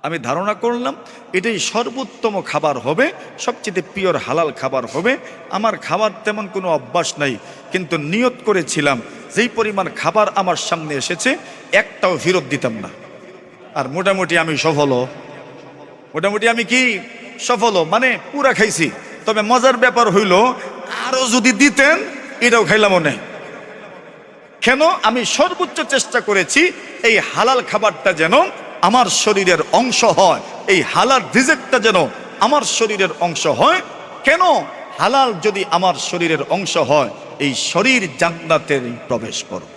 আমি ধারণা করলাম এটাই সর্বোত্তম খাবার হবে, সবচেয়ে পিওর হালাল খাবার হবে। আমার খাবার তেমন কোনো অভ্যাস নাই, কিন্তু নিয়ত করেছিলাম যেই পরিমাণ খাবার আমার সামনে এসেছে একটাও ফেরত দিতাম না। আর মোটামুটি আমি সফল, মোটামুটি আমি কি সফল, মানে পুরা খাইছি। তবে মজার ব্যাপার হইল, আরো যদি দিতেন এটাও খাইলাম না। কেন? আমি সর্বোচ্চ চেষ্টা করেছি এই হালাল খাবারটা যেন আমার শরীরের অংশ হয়, এই হালাল রিজিকটা যেন আমার শরীরের অংশ হয়। কেন? হালাল যদি আমার শরীরের অংশ হয়, এই শরীর জান্নাতে প্রবেশ করবে।